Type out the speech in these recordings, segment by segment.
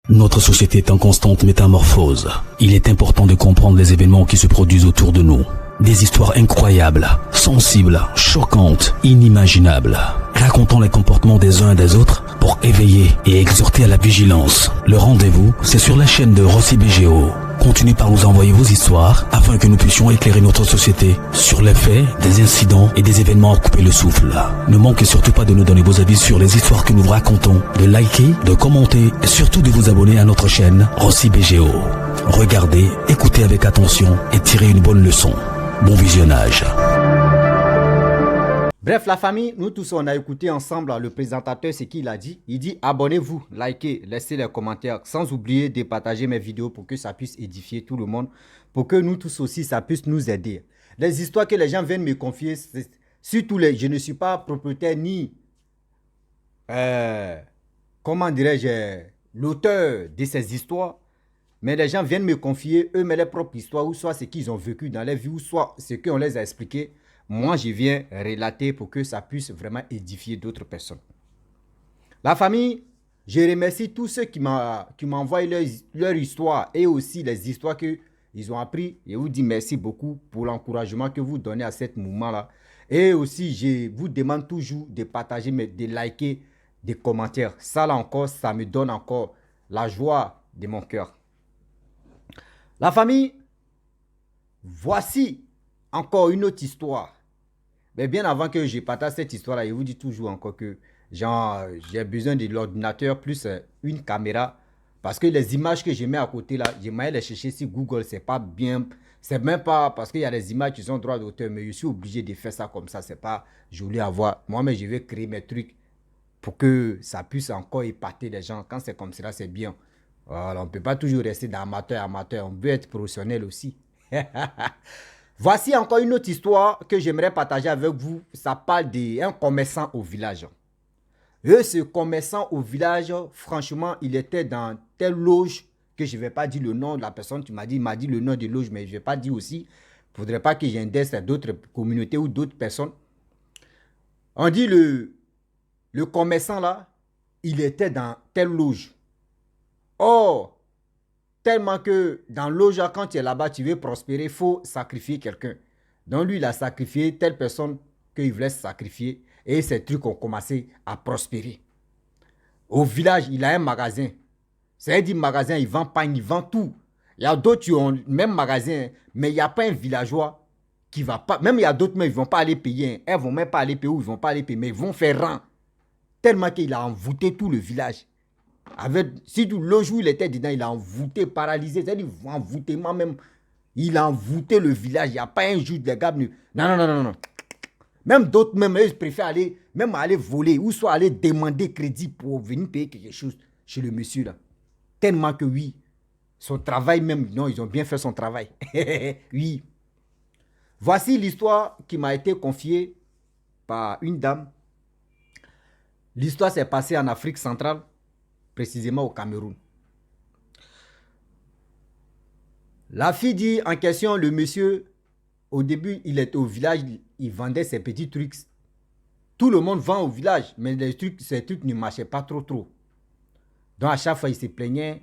Notre société est en constante métamorphose. Il est important de comprendre les événements qui se produisent autour de nous. Des histoires incroyables, sensibles, choquantes, inimaginables. Racontons les comportements des uns et des autres pour éveiller et exhorter à la vigilance. Le rendez-vous, c'est sur la chaîne de Rossi BGO. Continuez par nous envoyer vos histoires afin que nous puissions éclairer notre société sur les faits, des incidents et des événements à couper le souffle. Ne manquez surtout pas de nous donner vos avis sur les histoires que nous vous racontons, de liker, de commenter et surtout de vous abonner à notre chaîne Rossi BGO. Regardez, écoutez avec attention et tirez une bonne leçon. Bon visionnage. Bref, la famille, nous tous, on a écouté ensemble le présentateur, ce qu'il a dit. Il dit abonnez-vous, likez, laissez les commentaires, sans oublier de partager mes vidéos pour que ça puisse édifier tout le monde, pour que nous tous aussi, ça puisse nous aider. Les histoires que les gens viennent me confier, surtout je ne suis pas propriétaire ni, comment dirais-je, l'auteur de ces histoires, mais les gens viennent me confier eux-mêmes leurs propres histoires, ou soit ce qu'ils ont vécu dans leur vie, ou soit ce qu'on les a expliqué. Moi, je viens relater pour que ça puisse vraiment édifier d'autres personnes. La famille, je remercie tous ceux qui m'envoient leur histoire et aussi les histoires qu'ils ont appris. Je vous dis merci beaucoup pour l'encouragement que vous donnez à ce moment-là. Et aussi, je vous demande toujours de partager, de liker, des commentaires. Ça, là encore, ça me donne encore la joie de mon cœur. La famille, voici encore une autre histoire. Mais bien avant que je partage cette histoire-là, je vous dis toujours encore que j'ai besoin de l'ordinateur plus une caméra. Parce que les images que je mets à côté là, je vais les chercher sur Google, c'est pas bien. C'est même pas parce qu'il y a des images qui sont droit d'auteur, mais je suis obligé de faire ça comme ça. C'est pas joli à voir. Moi-même, je vais créer mes trucs pour que ça puisse encore épater les gens. Quand c'est comme cela, c'est bien. Voilà, on ne peut pas toujours rester d'amateur. On veut être professionnel aussi. Voici encore une autre histoire que j'aimerais partager avec vous. Ça parle d'un commerçant au village. Et ce commerçant au village, franchement, il était dans telle loge que je ne vais pas dire le nom de la personne. Il m'a dit le nom de loge, mais je ne vais pas dire aussi. Il ne faudrait pas que j'indexe d'autres communautés ou d'autres personnes. On dit le commerçant là, il était dans telle loge. Or, tellement que dans loge, quand tu es là-bas, tu veux prospérer, il faut sacrifier quelqu'un. Donc lui, il a sacrifié telle personne qu'il voulait sacrifier. Et ces trucs ont commencé à prospérer. Au village, il a un magasin. C'est-à-dire magasin, il vend pain, il vend tout. Il y a d'autres qui ont le même magasin, mais il n'y a pas un villageois qui va pas. Même il y a d'autres, mais ils ne vont pas aller payer. Elles ne vont même pas aller payer ou ils ne vont pas aller payer, mais ils vont faire rang. Tellement qu'il a envoûté tout le village. Si le jour où il était dedans, il a envoûté, paralysé. C'est-à-dire, envoûtement même. Il a envoûté le village. Il n'y a pas un jour de gars. Non. Même d'autres, même, ils préfèrent aller voler ou soit aller demander crédit pour venir payer quelque chose chez le monsieur là. Tellement que oui, son travail même, non, ils ont bien fait son travail. Oui. Voici l'histoire qui m'a été confiée par une dame. L'histoire s'est passée en Afrique centrale, précisément au Cameroun. La fille dit en question, le monsieur, au début, il était au village, il vendait ses petits trucs. Tout le monde vend au village, mais ces trucs ne marchaient pas trop. Donc à chaque fois, il se plaignait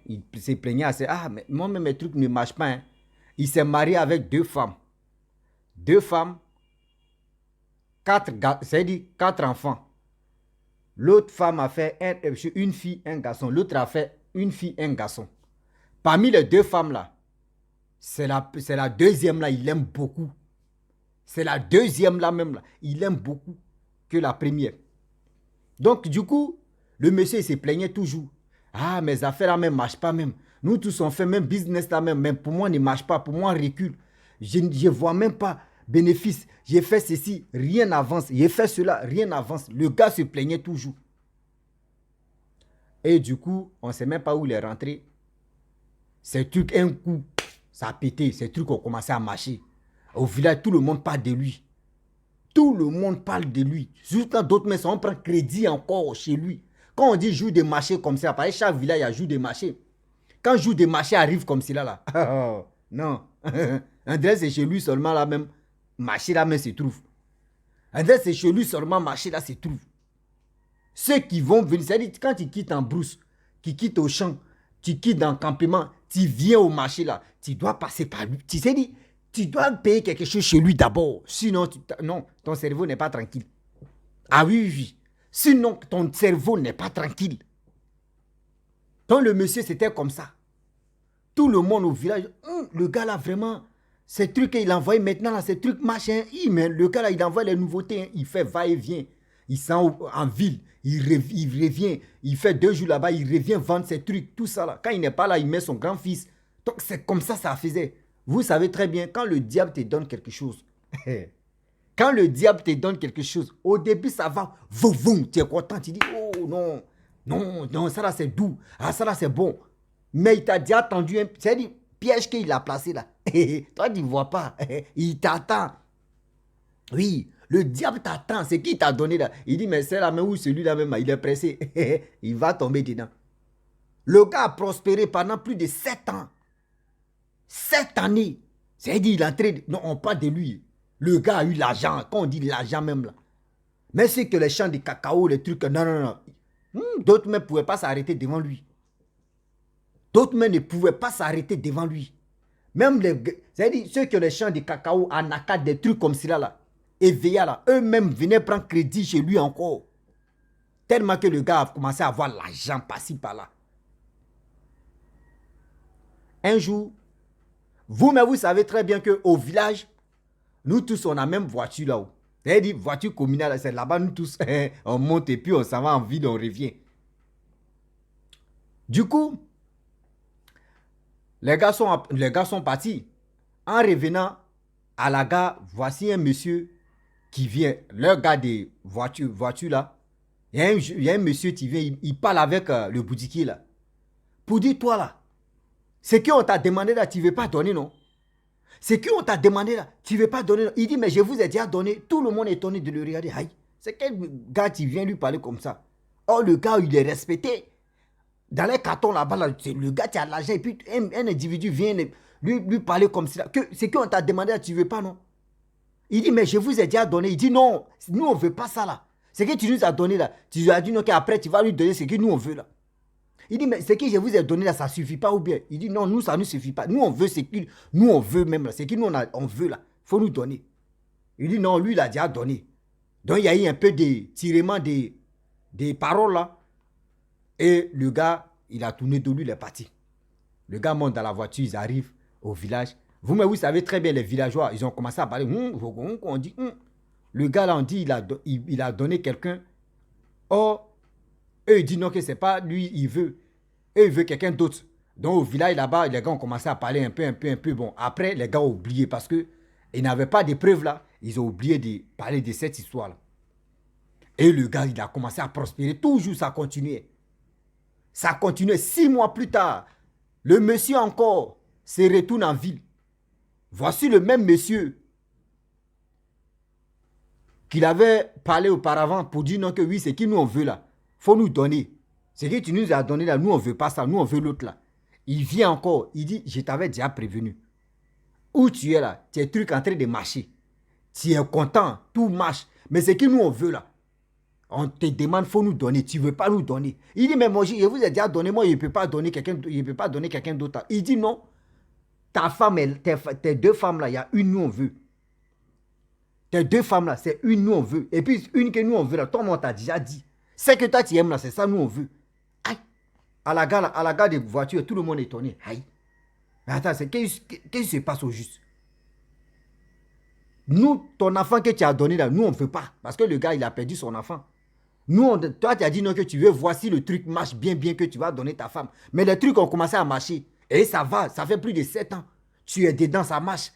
assez. Ah, mais moi-même, mes trucs ne marchent pas. Hein. Il s'est marié avec deux femmes. Deux femmes, c'est-à-dire 4 enfants. L'autre femme a fait une fille, un garçon. L'autre a fait une fille, un garçon. Parmi les deux femmes là, c'est la deuxième là, il aime beaucoup. C'est la deuxième là même là, il aime beaucoup que la première. Donc du coup, le monsieur il se plaignait toujours. Ah, mes affaires là même ne marchent pas même. Nous tous on fait même business là même pour moi ne marche pas, pour moi on recule. Je ne vois même pas bénéfice. J'ai fait ceci, rien n'avance. J'ai fait cela, rien n'avance. Le gars se plaignait toujours. Et du coup, on ne sait même pas où il est rentré. Ces trucs, un coup, ça a pété. Ces trucs ont commencé à marcher. Au village, tout le monde parle de lui. Tout le monde parle de lui. Juste quand d'autres maisons, on prend crédit encore chez lui. Quand on dit jour de marché comme ça, parce que chaque village, il y a jour de marché. Quand jour de marché arrive comme cela, là, non. André, c'est chez lui seulement là même. Marché là même se trouve. André, c'est chez lui seulement marché là se trouve. Ceux qui vont venir, c'est-à-dire quand ils quittent en brousse, qui quittent au champ, tu quittes dans le campement, tu viens au marché là, tu dois passer par lui. Tu sais, tu dois payer quelque chose chez lui d'abord. Sinon, non, ton cerveau n'est pas tranquille. Ah oui, oui, oui. Sinon, ton cerveau n'est pas tranquille. Donc, le monsieur, c'était comme ça. Tout le monde au village, le gars là, vraiment, ces trucs qu'il envoie maintenant, là, ces trucs machin, mais le gars là, il envoie les nouveautés, hein, il fait va-et-vient. Il s'en en ville, il revient, il fait 2 jours là-bas, il revient vendre ses trucs, tout ça là. Quand il n'est pas là, il met son grand-fils. Donc, c'est comme ça faisait. Vous savez très bien, quand le diable te donne quelque chose, quand le diable te donne quelque chose, au début, ça va, vous, tu es content, tu dis, oh non, non, non, ça là, c'est doux, ah, ça là, c'est bon. Mais il t'a déjà tendu un, c'est le piège qu'il a placé là. Toi, tu ne vois pas, il t'attend. Oui, le diable t'attend, c'est qui t'a donné là. Il dit, mais c'est là même où celui-là même, il est pressé, il va tomber dedans. Le gars a prospéré pendant plus de 7 ans. 7 années. C'est-à-dire, il est entré, non, on parle de lui. Le gars a eu l'argent, quand on dit l'argent même là. Mais c'est que les champs de cacao, les trucs, non, non, non. D'autres même ne pouvaient pas s'arrêter devant lui. D'autres même ne pouvaient pas s'arrêter devant lui. Même les, c'est-à-dire ceux qui ont les champs de cacao, anakas, des trucs comme cela là, éveillés là, eux-mêmes venaient prendre crédit chez lui encore. Tellement que le gars a commencé à avoir l'argent par-ci par-là. Un jour, vous-même vous savez très bien qu'au village, nous tous, on a la même voiture là-haut. C'est-à-dire, voiture communale, c'est là-bas, nous tous, on monte et puis on s'en va en ville, on revient. Du coup, les gars sont partis. En revenant à la gare, voici un monsieur qui vient, le gars des voitures là. Il y a un monsieur qui vient, il parle avec le boutiquier là. Pour dire, toi là, c'est qu'on t'a demandé là, tu ne veux pas donner, non? C'est qu'on t'a demandé là, tu ne veux pas donner. Il dit, mais je vous ai déjà donné. Tout le monde est étonné de le regarder. Aïe, c'est quel gars qui vient lui parler comme ça? Oh, le gars, il est respecté. Dans les cartons là-bas, là, le gars qui a de l'argent et puis un individu vient lui parler comme ça. C'est qu'on t'a demandé là, tu ne veux pas, non? Il dit, mais je vous ai déjà donné. Il dit, non, nous, on ne veut pas ça là. Ce que tu nous as donné là, tu lui as dit, non, qu'après, tu vas lui donner ce que nous, on veut là. Il dit, mais ce que je vous ai donné là, ça ne suffit pas ou bien? Il dit, non, nous, ça ne suffit pas. Nous, on veut ce que nous, on veut même là. Ce que nous, on veut là. Il faut nous donner. Il dit, non, lui, il a déjà donné. Donc, il y a eu un peu de tirement des paroles là. Et le gars, il a tourné de lui, il est parti. Le gars monte dans la voiture, ils arrivent au village. Vous savez très bien, les villageois, ils ont commencé à parler. On dit, le gars là, on dit, il a donné quelqu'un. Or, eux, ils disent non, que ce n'est pas lui, il veut. Eux, il veut quelqu'un d'autre. Donc, au village là-bas, les gars ont commencé à parler un peu. Bon, après, les gars ont oublié parce qu'ils n'avaient pas de preuves là. Ils ont oublié de parler de cette histoire-là. Et le gars, il a commencé à prospérer. Toujours, ça continuait. Ça continuait. 6 mois plus tard, le monsieur encore se retourne en ville. Voici le même monsieur qu'il avait parlé auparavant pour dire non que oui, c'est qui nous on veut là. Faut nous donner. Ce que tu nous as donné là, nous on veut pas ça, nous on veut l'autre là. Il vient encore, il dit, je t'avais déjà prévenu. Où tu es là, tes trucs en train de marcher. Tu es content, tout marche. Mais ce que nous on veut là, on te demande, faut nous donner, tu ne veux pas nous donner. Il dit, mais moi, je vous ai déjà donné, moi, je ne peux pas donner quelqu'un d'autre. Il dit, non, ta femme, tes 2 femmes là, il y a une, nous, on veut. Tes 2 femmes là, c'est une, nous, on veut. Et puis, une que nous, on veut là, toi, on t'a déjà dit. C'est que toi, tu aimes là, c'est ça, nous, on veut. Aïe. À la gare des voitures, tout le monde est étonné. Aïe. Mais attends, qu'est-ce qui se passe au juste? Nous, ton enfant que tu as donné là, nous, on ne veut pas. Parce que le gars, il a perdu son enfant. Nous, toi, tu as dit non que tu veux, voici le truc marche bien que tu vas donner ta femme. Mais les trucs ont commencé à marcher. Et ça va, ça fait plus de 7 ans. Tu es dedans, ça marche.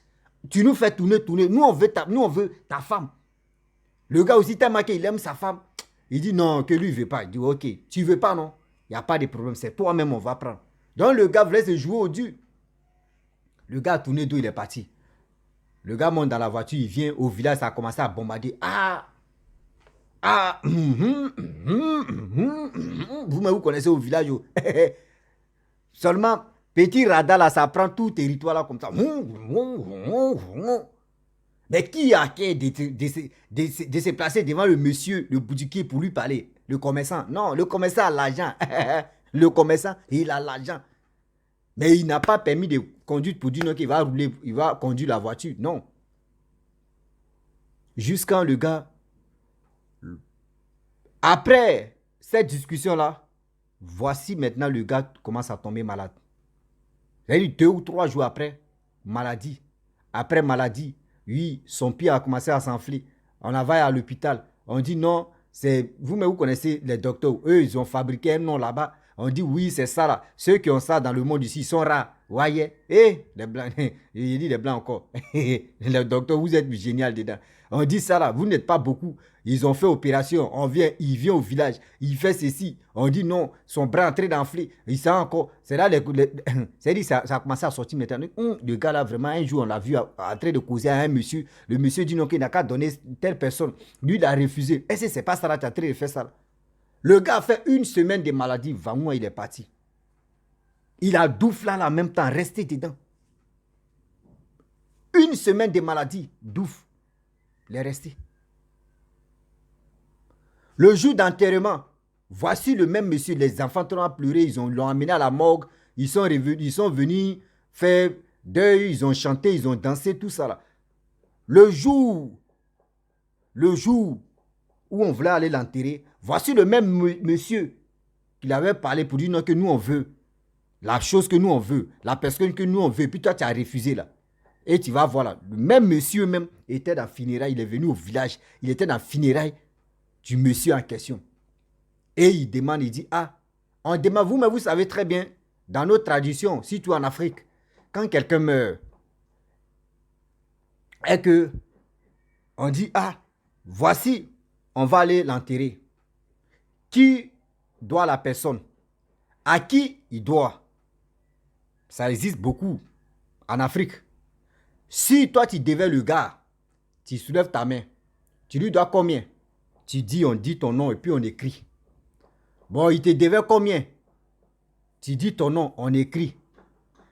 Tu nous fais tourner. Nous, on veut ta femme. Le gars aussi, tellement qu'il aime sa femme. Il dit non, que lui, il ne veut pas. Il dit ok, tu ne veux pas, non? Il n'y a pas de problème, c'est toi-même, on va prendre. Donc, le gars voulait se jouer au dur. Le gars a tourné d'où il est parti. Le gars monte dans la voiture, il vient au village, ça a commencé à bombarder. Vous connaissez au village. Seulement, petit radar là, ça prend tout territoire là comme ça. Mais qui a qu'à de se placer devant le monsieur, le boutiquier pour lui parler? Le commerçant. Non, le commerçant a l'argent. Le commerçant, il a l'argent. Mais il n'a pas permis de conduire pour dire non qu'il va rouler, il va conduire la voiture. Non. Jusqu'à le gars, après cette discussion-là, voici maintenant le gars commence à tomber malade. C'est-à-dire 2 ou 3 jours après, maladie. Après maladie, oui, son pied a commencé à s'enfler. On va à l'hôpital. On dit non, c'est vous connaissez les docteurs. Eux, ils ont fabriqué un nom là-bas. On dit oui, c'est ça là. Ceux qui ont ça dans le monde ici, ils sont rares. Voyez, les blancs, il dit les blancs encore. Les docteurs, vous êtes génial dedans. On dit ça là, vous n'êtes pas beaucoup. Ils ont fait opération, il vient au village, il fait ceci. On dit non, son bras est en train d'enfler. Il sent encore. C'est là, c'est-à-dire ça a commencé à sortir maintenant. Le gars là, vraiment, un jour, on l'a vu en train de causer à un monsieur. Le monsieur dit non, qu'il n'a qu'à donner telle personne. Lui, il a refusé. Est-ce que c'est pas ça là, tu as en train de faire ça là? Le gars a fait 1 semaine de maladie. Vraiment, il est parti. Il a douffle là en même temps, resté dedans. 1 semaine de maladie, douffle. Il est resté. Le jour d'enterrement, voici le même monsieur. Les enfants ont pleuré, ils l'ont amené à la morgue. Ils sont venus faire deuil, ils ont chanté, ils ont dansé, tout ça là. Le jour où on voulait aller l'enterrer, voici le même monsieur qui avait parlé pour dire non, que nous on veut. La chose que nous on veut, la personne que nous on veut, puis toi tu as refusé là. Et tu vas voir là, le même monsieur même était dans le funérail, il est venu au village, il était dans le funérail du monsieur en question. Et il demande, il dit, on demande, mais vous savez très bien, dans notre tradition, surtout en Afrique, quand quelqu'un meurt, et que on dit, voici, on va aller l'enterrer. Qui doit la personne? À qui il doit? Ça existe beaucoup en Afrique. Si toi tu devais le gars, tu soulèves ta main, tu lui dois combien? Tu dis, on dit ton nom et puis on écrit. Bon, il te devait combien? Tu dis ton nom, on écrit.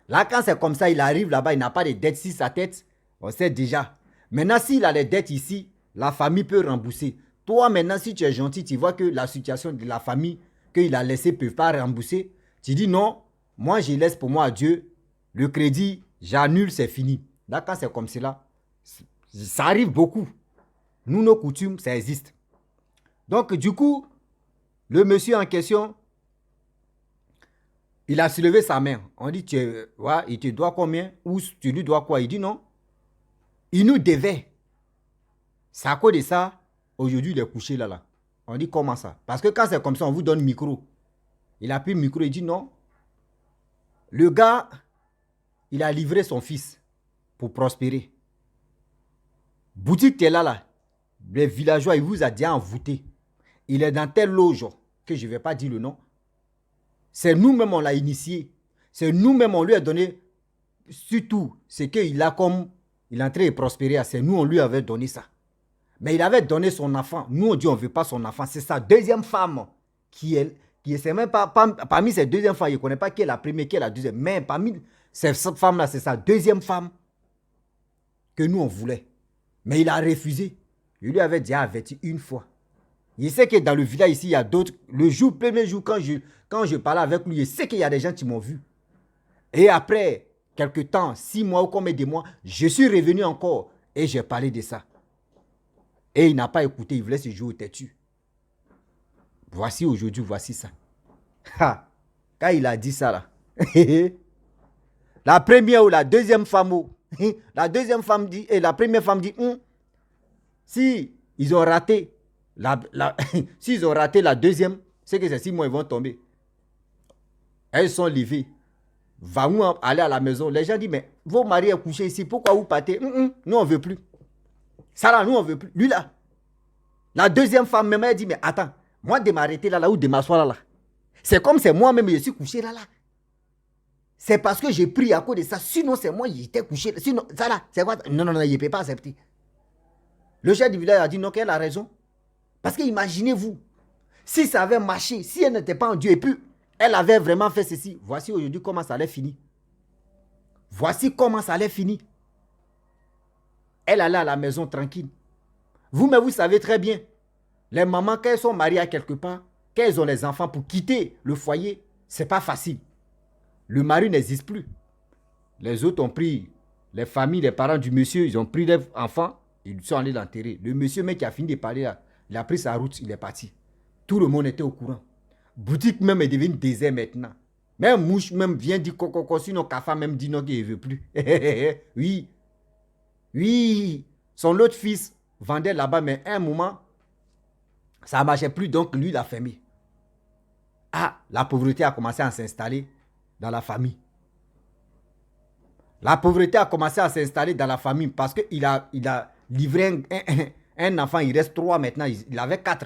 Là, quand c'est comme ça, il arrive là-bas, il n'a pas de dettes sur sa tête, on sait déjà. Maintenant, s'il a les dettes ici, la famille peut rembourser. Toi, maintenant, si tu es gentil, tu vois que la situation de la famille qu'il a laissée ne peut pas rembourser. Tu dis non, moi, je laisse pour moi à Dieu. Le crédit, j'annule, c'est fini. Là, quand c'est comme cela, ça arrive beaucoup. Nous, nos coutumes, ça existe. Donc, du coup, le monsieur en question, il a soulevé sa main. On dit, il te doit combien? Ou tu lui dois quoi? Il dit non. Il nous devait. C'est à cause de ça, aujourd'hui, il est couché là. On dit comment ça? Parce que quand c'est comme ça, on vous donne le micro. Il a pris le micro, il dit non. Le gars, il a livré son fils pour prospérer. Boutique, tu es là. Les villageois, il vous a déjà envoûté. Il est dans telle loge que je ne vais pas dire le nom. C'est nous-mêmes, on l'a initié. C'est nous-mêmes, on lui a donné surtout ce qu'il a comme il est en train de prospérer. C'est nous, on lui avait donné ça. Mais il avait donné son enfant. Nous, on dit, on ne veut pas son enfant. C'est sa deuxième femme qui est c'est même pas, parmi ses deuxièmes femmes, il ne connaît pas qui est la première, qui est la deuxième. Mais parmi ces femmes-là, c'est sa deuxième femme que nous, on voulait. Mais il a refusé. Il lui avait déjà averti 1 fois. Il sait que dans le village ici, il y a d'autres. Le premier jour, quand je parlais avec lui, il sait qu'il y a des gens qui m'ont vu. Et après quelques temps, 6 mois ou combien de mois, je suis revenu encore et j'ai parlé de ça. Et il n'a pas écouté, il voulait se jouer au têtu. Voici aujourd'hui, voici ça. Quand il a dit ça là, la première ou la deuxième femme, la deuxième femme dit, et la première femme dit, si ils ont raté, s'ils ont raté la deuxième, c'est que ces 6 mois, ils vont tomber. Elles sont levées. Va-nous aller à la maison. Les gens disent, mais vos maris sont couchés ici, pourquoi vous partez? Nous, on ne veut plus. Ça là, nous, on ne veut plus. Lui là, la deuxième femme, même, elle dit, mais attends, moi, de m'arrêter là ou de m'asseoir là. C'est comme c'est moi-même, je suis couché là. C'est parce que j'ai pris à cause de ça. Sinon, c'est moi, j'étais couché. Sinon, ça là, c'est quoi? Non, il ne peut pas accepter. Le chef du village a dit non, qu'elle a raison. Parce que imaginez-vous, si ça avait marché, si elle n'était pas en Dieu, et puis elle avait vraiment fait ceci, voici aujourd'hui comment ça allait finir. Voici comment ça allait finir. Elle allait à la maison tranquille. Mais vous savez très bien, les mamans, quand elles sont mariées à quelque part, quand elles ont les enfants pour quitter le foyer, c'est pas facile. Le mari n'existe plus. Les autres ont pris, les familles, les parents du monsieur, ils ont pris les enfants, ils sont allés l'enterrer. Le monsieur même qui a fini de parler là, il a pris sa route, il est parti. Tout le monde était au courant. Boutique même est devenue désert maintenant. Même mouche même vient dire coco, sinon Kafa même dit non qu'il ne veut plus. Oui. Oui. Son autre fils vendait là-bas, mais à un moment, ça ne marchait plus, donc lui, il a fermé. Ah, la pauvreté a commencé à s'installer dans la famille. La pauvreté a commencé à s'installer dans la famille parce qu'il a livré un enfant, il reste 3 maintenant, il avait 4.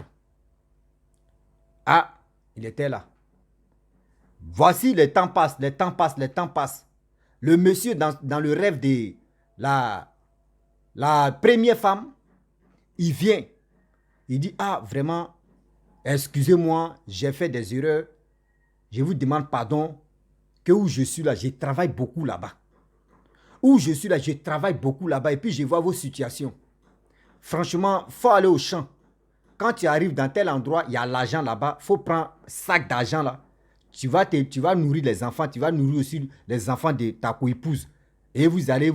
Ah, il était là. Voici, le temps passe. Le monsieur, dans le rêve de la première femme, il vient. Il dit, ah, vraiment, excusez-moi, j'ai fait des erreurs. Je vous demande pardon. Que où je suis là, je travaille beaucoup là-bas. Où je suis là, je travaille beaucoup là-bas. Et puis, je vois vos situations. Franchement, il faut aller au champ. Quand tu arrives dans tel endroit, il y a l'argent là-bas. Il faut prendre un sac d'argent là. Tu vas nourrir les enfants. Tu vas nourrir aussi les enfants de ta coépouse. Et vous allez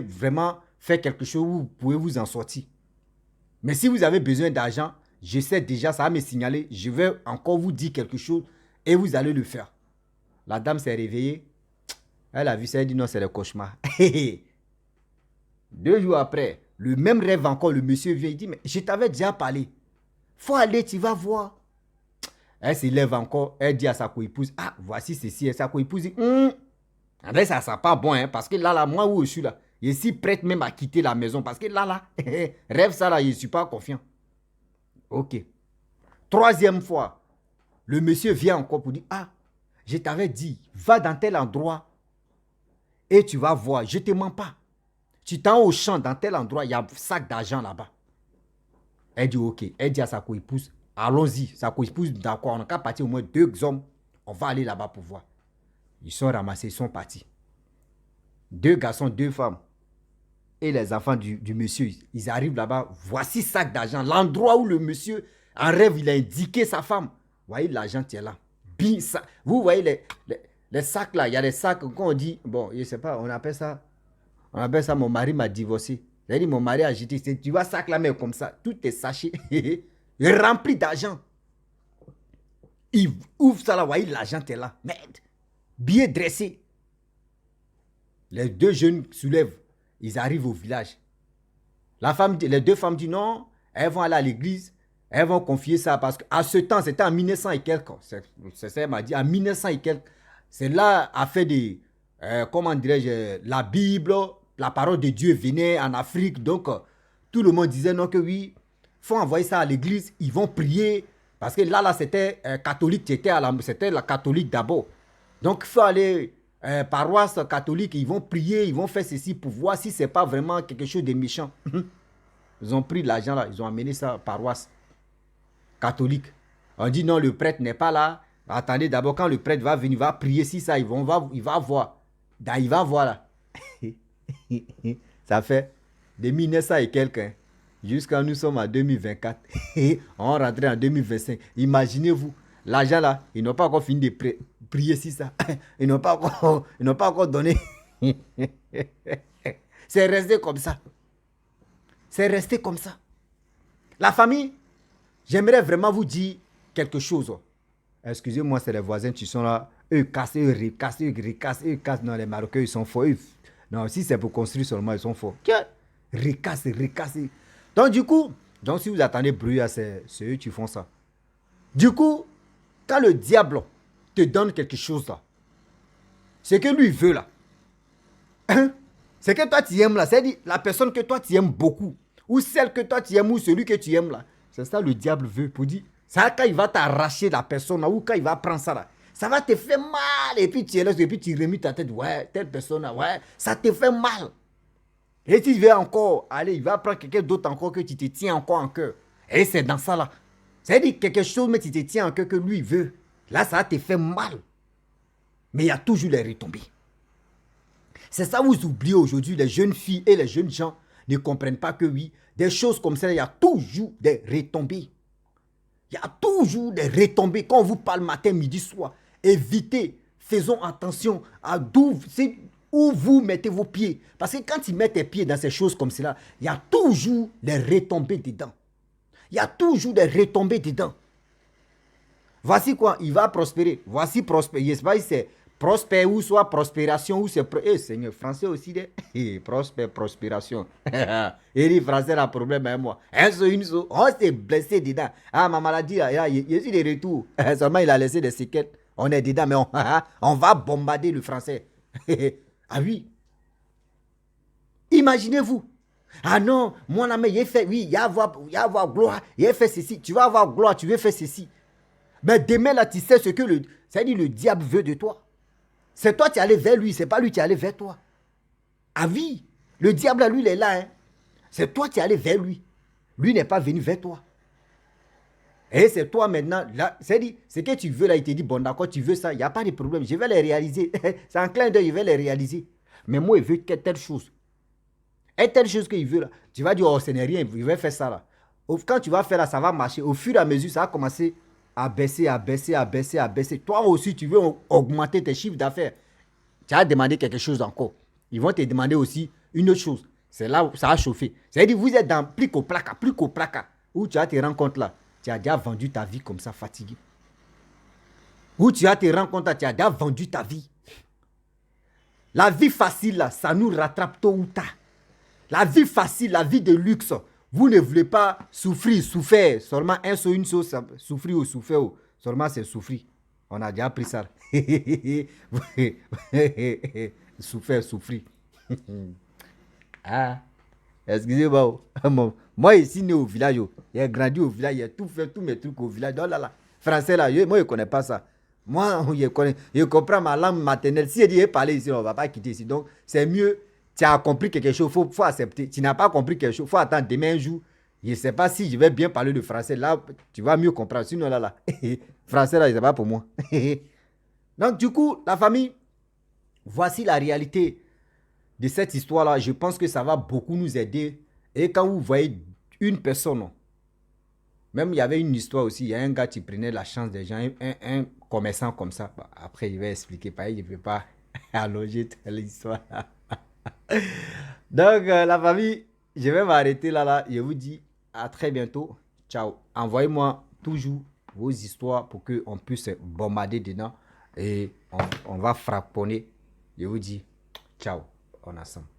vraiment faire quelque chose où vous pouvez vous en sortir. Mais si vous avez besoin d'argent, je sais déjà, ça va me signaler. Je vais encore vous dire quelque chose et vous allez le faire. La dame s'est réveillée. Elle a vu ça, elle dit non, c'est le cauchemar. 2 jours après, le même rêve encore, le monsieur vient, il dit, mais je t'avais déjà parlé. Faut aller, tu vas voir. Elle se lève encore, elle dit à sa coépouse, ah, voici ceci. Et sa coépouse dit, André, ça ne sent pas bon, hein, parce que là, moi où je suis là, je suis prête même à quitter la maison, parce que là, rêve ça là, je ne suis pas confiant. Ok. 3e fois, le monsieur vient encore pour dire, ah, je t'avais dit, va dans tel endroit et tu vas voir, je ne te mens pas. Tu t'en au champ, dans tel endroit, il y a un sac d'argent là-bas. Elle dit ok. Elle dit à sa coépouse, allons-y. Sa coépouse, d'accord, on a qu'à partir au moins 2 hommes. On va aller là-bas pour voir. Ils sont ramassés, ils sont partis. 2 garçons, 2 femmes. Et les enfants du monsieur, ils arrivent là-bas. Voici sac d'argent. L'endroit où le monsieur, en rêve, il a indiqué sa femme. Vous voyez, l'argent est là. Vous voyez les sacs là. Il y a des sacs, quand on dit, bon, je ne sais pas, on appelle ça, mon mari m'a divorcé. J'ai dit, mon mari a jeté, tu vois, sac là, mais comme ça, tout est saché, rempli d'argent. Il ouvre ça là, vous voyez, l'argent est là. Merde. Bien dressé. Les 2 jeunes soulèvent. Ils arrivent au village. Les 2 femmes disent non, elles vont aller à l'église, elles vont confier ça parce qu'à ce temps, c'était en 1900 et quelques. C'est ça, elle m'a dit, en 1900 et quelques. C'est là, a fait des, comment dirais-je, la Bible, la parole de Dieu venait en Afrique. Donc, tout le monde disait non que oui, il faut envoyer ça à l'église, ils vont prier. Parce que là c'était catholique, c'était la catholique d'abord. Donc, il faut aller paroisse catholique, ils vont prier, ils vont faire ceci pour voir si ce n'est pas vraiment quelque chose de méchant. Ils ont pris l'argent là, ils ont amené ça paroisse catholique. On dit non, le prêtre n'est pas là. Attendez, d'abord, quand le prêtre va venir, il va prier, si ça, il va voir. Il va voir là. Ça fait de 1900 et quelques, jusqu'à nous sommes en 2024. On rentre en 2025. Imaginez-vous, l'argent là, ils n'ont pas encore fini de prier si ça. Ils n'ont pas encore donné. C'est resté comme ça. C'est resté comme ça. La famille, j'aimerais vraiment vous dire quelque chose. Excusez-moi, c'est les voisins qui sont là. Eux cassent, eux recassent, eux cassent. Non, les Marocains, ils sont forts. Non, si c'est pour construire seulement, ils sont forts. Recassent. Donc, du coup, si vous attendez bruit, c'est eux qui font ça. Du coup, quand le diable te donne quelque chose là, ce que lui veut là, c'est que toi tu aimes là, c'est-à-dire la personne que toi tu aimes beaucoup, ou celle que toi tu aimes, ou celui que tu aimes là, c'est ça le diable veut pour dire. Ça, quand il va t'arracher la personne là, ou quand il va prendre ça là, ça va te faire mal. Et puis tu es là, et puis tu remis ta tête, ouais, telle personne là, ouais, ça te fait mal. Et tu veux encore, allez, il va prendre quelqu'un d'autre encore que tu te tiens encore en cœur. Et c'est dans ça là. C'est-à-dire quelque chose, mais tu te tiens en cœur que lui veut. Là, ça te fait mal. Mais il y a toujours les retombées. C'est ça vous oubliez aujourd'hui, les jeunes filles et les jeunes gens ne comprennent pas que oui, des choses comme ça, il y a toujours des retombées. Il y a toujours des retombées. Quand on vous parle matin, midi, soir, évitez. faisons attention à où vous mettez vos pieds. Parce que quand tu mets tes pieds dans ces choses comme cela, il y a toujours des retombées dedans. Il y a toujours des retombées dedans. Voici quoi, il va prospérer. Voici prospérer. Je ne sais pas si c'est prospère ou soit prospération ou c'est... Seigneur, français aussi, prospération. Il dit français, a problème avec moi. On s'est blessé dedans. Ah, ma maladie, là, je suis de retour. Seulement, il a laissé des séquelles. On est dedans, mais on va bombarder le français. Ah oui. Imaginez-vous. Ah non, mon ami, il fait, oui, il y a avoir gloire, il a fait ceci. Tu vas avoir gloire, tu veux faire ceci. Mais demain, là, tu sais ce que le diable veut de toi. C'est toi qui es allé vers lui, c'est pas lui qui est allé vers toi. Ah oui, le diable, là, lui, il est là. Hein. C'est toi qui es allé vers lui. Lui n'est pas venu vers toi. Et c'est toi maintenant, là, c'est-à-dire, ce que tu veux là, il te dit, bon d'accord, tu veux ça, il n'y a pas de problème, je vais les réaliser. C'est un clin d'œil, je vais les réaliser. Mais moi, il veut telle chose. Et telle chose qu'il veut là, tu vas dire, oh, ce n'est rien, il va faire ça là. Quand tu vas faire là, ça va marcher. Au fur et à mesure, ça va commencer à baisser, à baisser, à baisser, à baisser. Toi aussi, tu veux augmenter tes chiffres d'affaires. Tu as demandé quelque chose encore. Ils vont te demander aussi une autre chose. C'est là où ça a chauffé. C'est-à-dire, vous êtes dans plus qu'au placard, où tu as te rends compte là. Tu as déjà vendu ta vie comme ça, fatigué. Où tu as te rends compte là, tu as déjà vendu ta vie. La vie facile là, ça nous rattrape tôt ou tard. La vie facile, la vie de luxe, vous ne voulez pas souffrir. Seulement une chose, souffrir ou souffrir. Seulement c'est souffrir. On a déjà appris ça. souffrir. Ah, excusez-moi. Moi ici, né au village, j'ai grandi au village, j'ai tout fait, tous mes trucs au village. Oh là là, français là, moi je ne connais pas ça. Moi, je comprends ma langue maternelle. Si je dis parler ici, on ne va pas quitter ici. Donc, c'est mieux. Tu as compris quelque chose, il faut accepter. Tu n'as pas compris quelque chose, il faut attendre demain un jour. Je ne sais pas si je vais bien parler le français. Là, tu vas mieux comprendre. Sinon, là. Français, là, ce n'est pas pour moi. Donc, du coup, la famille, voici la réalité de cette histoire-là. Je pense que ça va beaucoup nous aider. Et quand vous voyez une personne, même il y avait une histoire aussi, il y a un gars qui prenait la chance des gens, un commerçant comme ça. Après, je vais expliquer. Pareil, je ne vais pas allonger toute l'histoire. Donc, la famille, je vais m'arrêter là. Je vous dis à très bientôt. Ciao. Envoyez-moi toujours vos histoires pour qu'on puisse bombarder dedans. Et on va frapponner. Je vous dis ciao. On ensemble.